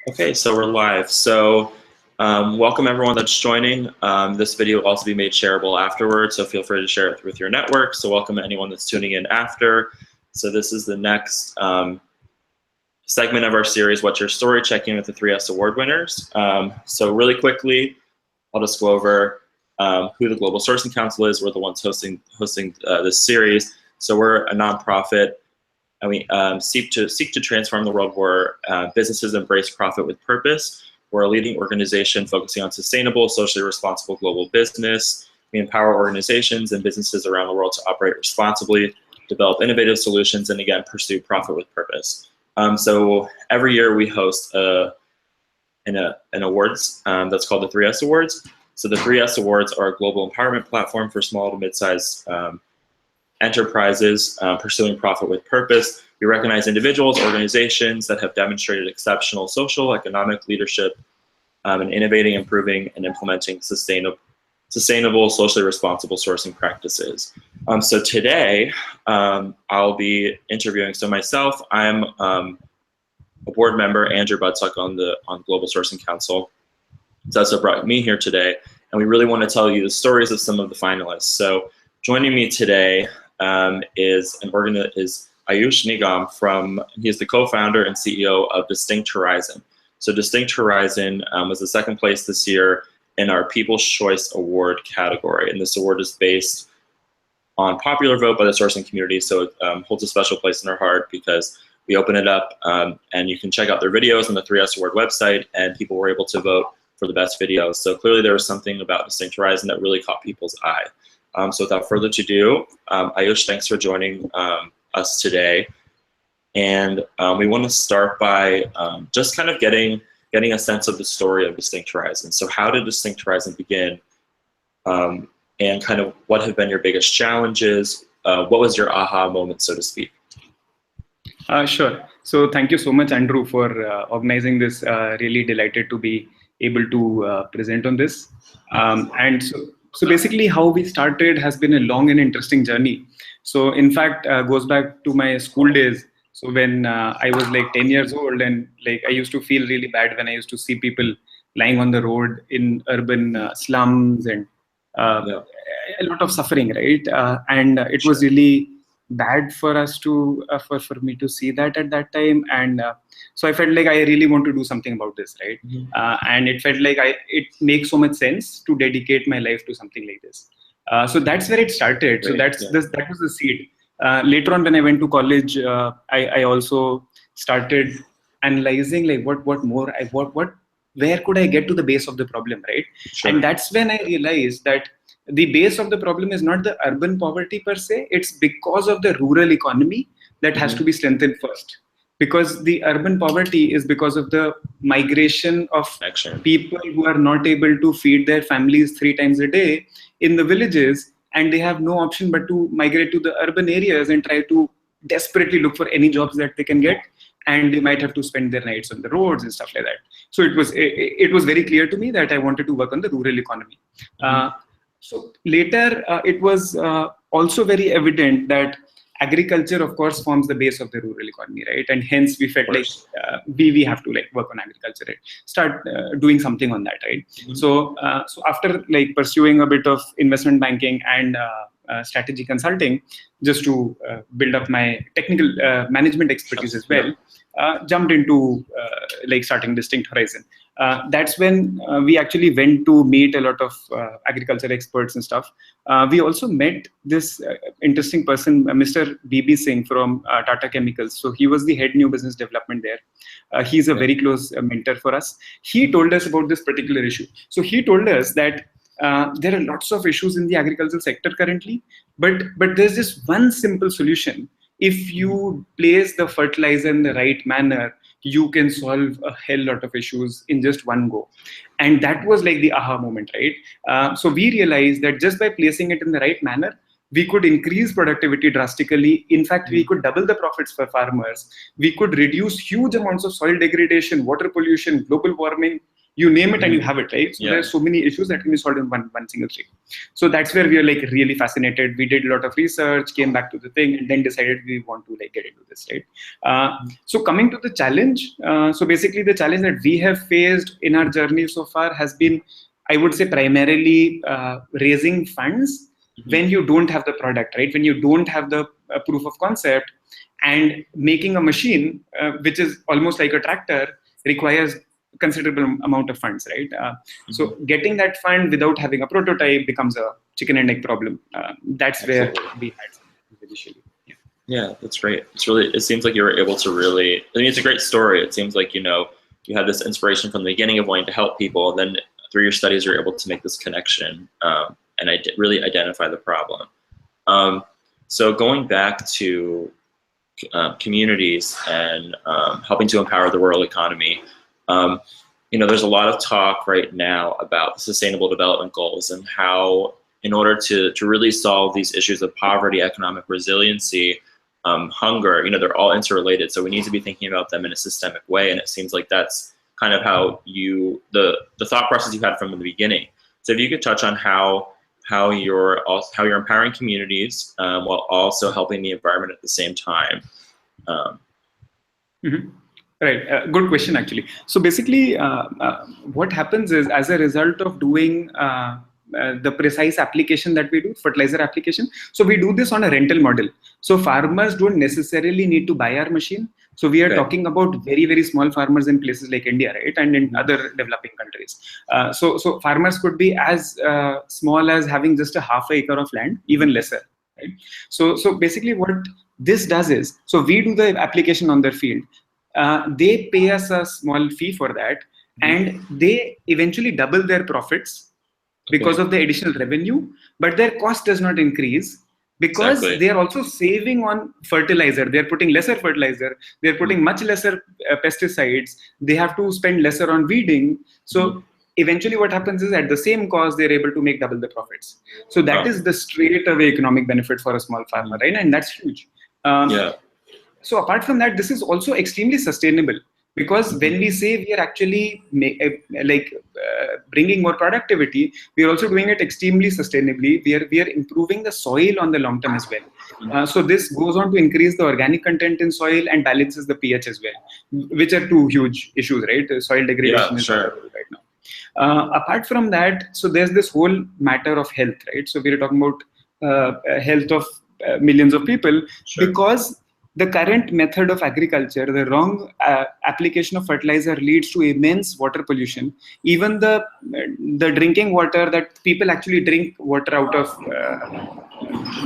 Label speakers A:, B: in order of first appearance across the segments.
A: Okay, so we're live. So welcome everyone that's joining. This video will also be made shareable afterwards, so feel free to share it with your network. So welcome anyone that's tuning in after. So this is the next segment of our series, What's Your Story? Checking in with the 3S award winners. So really quickly, I'll just go over who the Global Sourcing Council is. We're the ones hosting this series. So we're a nonprofit, and we seek to transform the world where businesses embrace profit with purpose. We're a leading organization focusing on sustainable, socially responsible global business. We empower organizations and businesses around the world to operate responsibly, develop innovative solutions, and again, pursue profit with purpose. So every year we host an awards that's called the 3S Awards. So the 3S Awards are a global empowerment platform for small to mid-sized enterprises pursuing profit with purpose. We recognize individuals, organizations that have demonstrated exceptional social, economic leadership in innovating, improving, and implementing sustainable, socially responsible sourcing practices. So today, I'll be interviewing. So myself, I'm a board member, Andrew Budsuck, on Global Sourcing Council. So that's what brought me here today, and we really want to tell you the stories of some of the finalists. So joining me today is Ayush Nigam he's the co-founder and CEO of Distinct Horizon. So Distinct Horizon was the second place this year in our People's Choice Award category. And this award is based on popular vote by the sourcing community. So it holds a special place in our heart because we open it up and you can check out their videos on the 3S Award website, and people were able to vote for the best videos. So clearly there was something about Distinct Horizon that really caught people's eye. So without further ado, Ayush, thanks for joining us today. And we want to start by just kind of getting a sense of the story of Distinct Horizon. So how did Distinct Horizon begin? And kind of what have been your biggest challenges? What was your aha moment, so to speak?
B: Sure. So thank you so much, Andrew, for organizing this. Really delighted to be able to present on this. And so basically how we started has been a long and interesting journey. So in fact, goes back to my school days. So when I was like 10 years old, and like I used to feel really bad when I used to see people lying on the road in urban slums and a lot of suffering, right? And it was really bad for us to for me to see that at that time, and so I felt like I really want to do something about this, right? And it felt like it makes so much sense to dedicate my life to something like this. So that's where it started. So that was the seed. Later on, when I went to college, I also started analyzing like what more where could I get to the base of the problem, right? Sure. And that's when I realized that the base of the problem is not the urban poverty per se, it's because of the rural economy that has to be strengthened first. Because the urban poverty is because of the migration of people who are not able to feed their families 3 times a day in the villages, and they have no option but to migrate to the urban areas and try to desperately look for any jobs that they can get, and they might have to spend their nights on the roads and stuff like that. So it was very clear to me that I wanted to work on the rural economy. So later, it was also very evident that agriculture, of course, forms the base of the rural economy, right? And hence we felt like we have to like work on agriculture, right? Start doing something on that, right? So after like pursuing a bit of investment banking and strategy consulting, just to build up my technical management expertise as well, jumped into like starting Distinct Horizon. That's when we actually went to meet a lot of agriculture experts and stuff. We also met this interesting person, Mr. B.B. Singh from Tata Chemicals. So he was the head new business development there. He's a very close mentor for us. He told us about this particular issue. So he told us that there are lots of issues in the agricultural sector currently, but there's this one simple solution. If you place the fertilizer in the right manner, you can solve a hell lot of issues in just one go. And that was like the aha moment, right? So we realized that just by placing it in the right manner, we could increase productivity drastically. In fact, we could double the profits for farmers. We could reduce huge amounts of soil degradation, water pollution, global warming, You name it and you have it, right? So
A: Yeah.
B: there's so many issues that can be solved in one single thing. So that's where we are like really fascinated. We did a lot of research, came back to the thing, and then decided we want to like get into this, right? So coming to the challenge, so basically the challenge that we have faced in our journey so far has been, I would say, primarily raising funds when you don't have the product, right? When you don't have the proof of concept, and making a machine, which is almost like a tractor, requires considerable amount of funds, right? So getting that fund without having a prototype becomes a chicken and egg problem. That's
A: Absolutely.
B: where we had some initially.
A: Yeah, that's great. It seems like you were able to really, I mean, it's a great story. It seems like, you had this inspiration from the beginning of wanting to help people, and then through your studies, you're able to make this connection and really identify the problem. So going back to communities and helping to empower the rural economy, there's a lot of talk right now about sustainable development goals and how, in order to really solve these issues of poverty, economic resiliency, hunger, they're all interrelated. So we need to be thinking about them in a systemic way. And it seems like that's kind of how the thought process you had from the beginning. So if you could touch on how you're empowering communities while also helping the environment at the same time.
B: Right. Good question, actually. So basically, what happens is, as a result of doing the precise application that we do, fertilizer application, so we do this on a rental model. So farmers don't necessarily need to buy our machine. So we are talking about very, very small farmers in places like India, right? And in other developing countries. So farmers could be as small as having just a half an acre of land, even lesser, right? So basically what this does is, so we do the application on their field. They pay us a small fee for that, and they eventually double their profits because of the additional revenue, but their cost does not increase because they are also saving on fertilizer. They're putting lesser fertilizer, they're putting much lesser pesticides, they have to spend lesser on weeding. So eventually what happens is, at the same cost, they're able to make double the profits. So that is the straight away economic benefit for a small farmer, right? And that's huge. So apart from that, this is also extremely sustainable, because when we say we are actually bringing more productivity, we are also doing it extremely sustainably. We are improving the soil on the long term as well. So this goes on to increase the organic content in soil and balances the pH as well, which are two huge issues, right? Soil degradation is right now. Apart from that, so there's this whole matter of health, right? So we're talking about health of millions of people, because the current method of agriculture, the wrong application of fertilizer, leads to immense water pollution. Even the drinking water that people actually drink water out of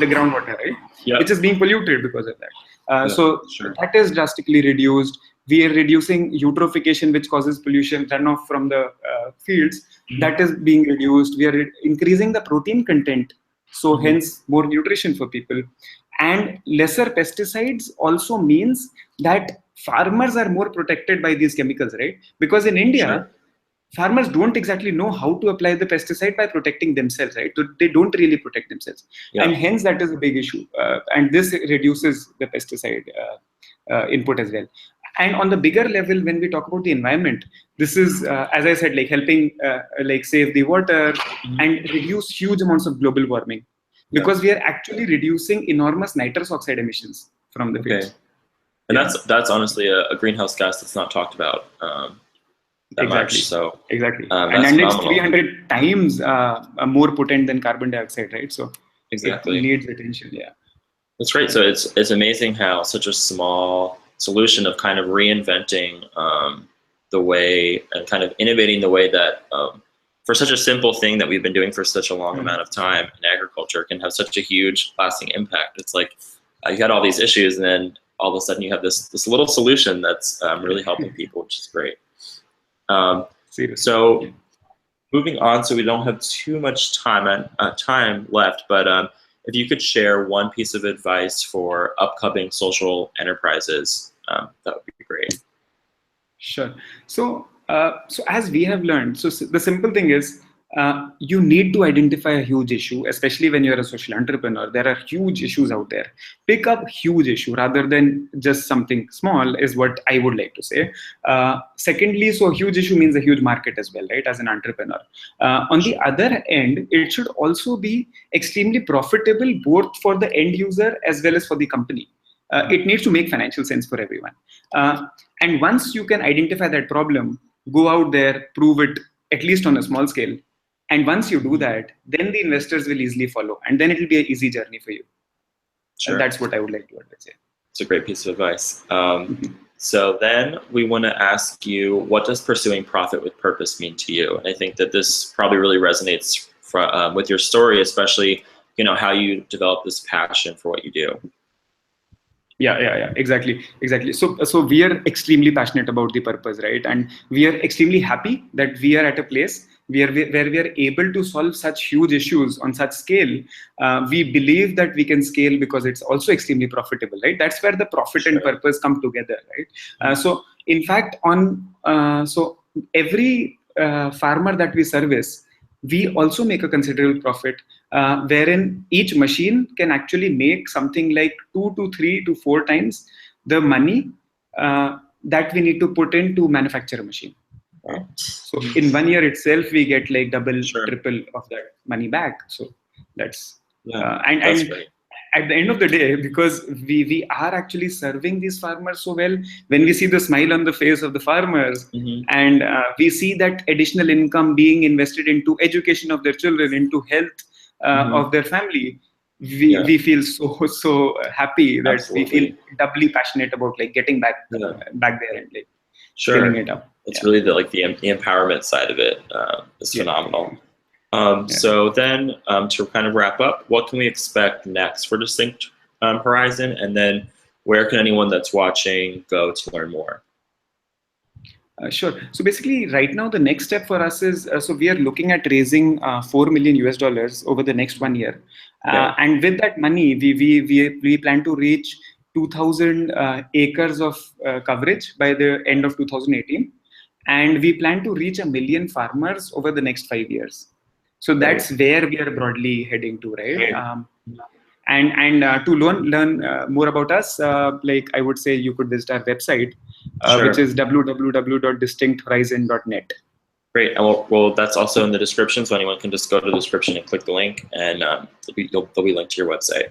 B: the groundwater, right? Which is being polluted because of that. So that is drastically reduced. We are reducing eutrophication, which causes pollution runoff from the fields. That is being reduced. We are increasing the protein content, so hence more nutrition for people. And lesser pesticides also means that farmers are more protected by these chemicals, right? Because in India, farmers don't exactly know how to apply the pesticide by protecting themselves, right? They don't really protect themselves. And hence that is a big issue. And this reduces the pesticide input as well. And on the bigger level, when we talk about the environment, this is, as I said, like helping save the water and reduce huge amounts of global warming. Because we are actually reducing enormous nitrous oxide emissions from the fields.
A: And that's honestly a greenhouse gas that's not talked about that much. So
B: and it's 300 times more potent than carbon dioxide, right? So it needs attention.
A: That's great. So it's amazing how such a small solution of kind of reinventing the way and kind of innovating the way that for such a simple thing that we've been doing for such a long amount of time in agriculture can have such a huge lasting impact. It's like you had all these issues, and then all of a sudden you have this little solution that's really helping people, which is great. So moving on, so we don't have too much time left, but if you could share one piece of advice for upcoming social enterprises, that would be great.
B: Sure. So as we have learned, so the simple thing is, you need to identify a huge issue, especially when you're a social entrepreneur. There are huge issues out there. Pick up huge issue rather than just something small is what I would like to say. Secondly, so huge issue means a huge market as well, right? As an entrepreneur. On the other end, it should also be extremely profitable both for the end user as well as for the company. It needs to make financial sense for everyone. And once you can identify that problem, go out there, prove it at least on a small scale. And once you do that, then the investors will easily follow. And then it will be an easy journey for you.
A: Sure.
B: And that's what I would like to say.
A: It's a great piece of advice. So then we want to ask you, what does pursuing profit with purpose mean to you? And I think that this probably really resonates with your story, especially, you know, how you develop this passion for what you do.
B: Yeah, exactly. So we are extremely passionate about the purpose, right? And we are extremely happy that we are at a place where we are able to solve such huge issues on such scale. We believe that we can scale because it's also extremely profitable, right? That's where the profit and purpose come together, right? So in fact, so every farmer that we service, we also make a considerable profit, wherein each machine can actually make something like 2 to 3 to 4 times the money that we need to put in to manufacture a machine. Right? So in 1 year itself, we get like double, triple of that money back. So that's
A: that's great.
B: At the end of the day, because we are actually serving these farmers so well, when we see the smile on the face of the farmers, and we see that additional income being invested into education of their children, into health of their family, we feel so happy that we feel doubly passionate about like getting back there and like scaling it up.
A: It's really the empowerment side of it is phenomenal. So then to kind of wrap up, what can we expect next for Distinct Horizon? And then where can anyone that's watching go to learn more?
B: Sure. So basically right now, the next step for us is, so we are looking at raising $4 million over the next 1 year. And with that money, we plan to reach 2,000 acres of coverage by the end of 2018. And we plan to reach 1 million farmers over the next 5 years. So that's where we are broadly heading to, right? And to learn more about us, like I would say you could visit our website, which is www.distincthorizon.net.
A: Great. And well, that's also in the description, so anyone can just go to the description and click the link, and they'll be linked to your website.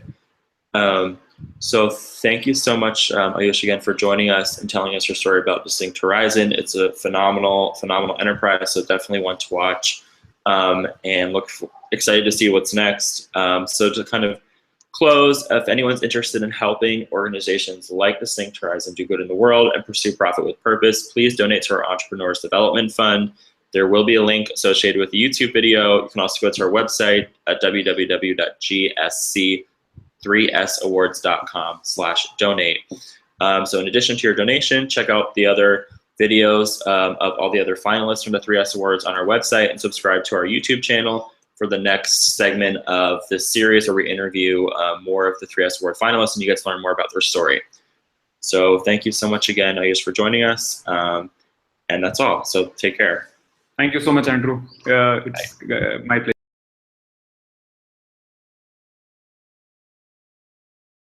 A: So thank you so much, Ayush, again, for joining us and telling us your story about Distinct Horizon. It's a phenomenal enterprise, so definitely one to watch. And excited to see what's next. So to kind of close, if anyone's interested in helping organizations like Distinct Horizon do good in the world and pursue profit with purpose, please donate to our Entrepreneurs Development Fund. There will be a link associated with the YouTube video. You can also go to our website at www.gsc3sawards.com/donate. So in addition to your donation, check out the other videos of all the other finalists from the 3S Awards on our website, and subscribe to our YouTube channel for the next segment of this series where we interview more of the 3S Award finalists and you get to learn more about their story. So thank you so much again, Ayush, for joining us. And that's all. So take care.
B: Thank you so much, Andrew. It's my pleasure.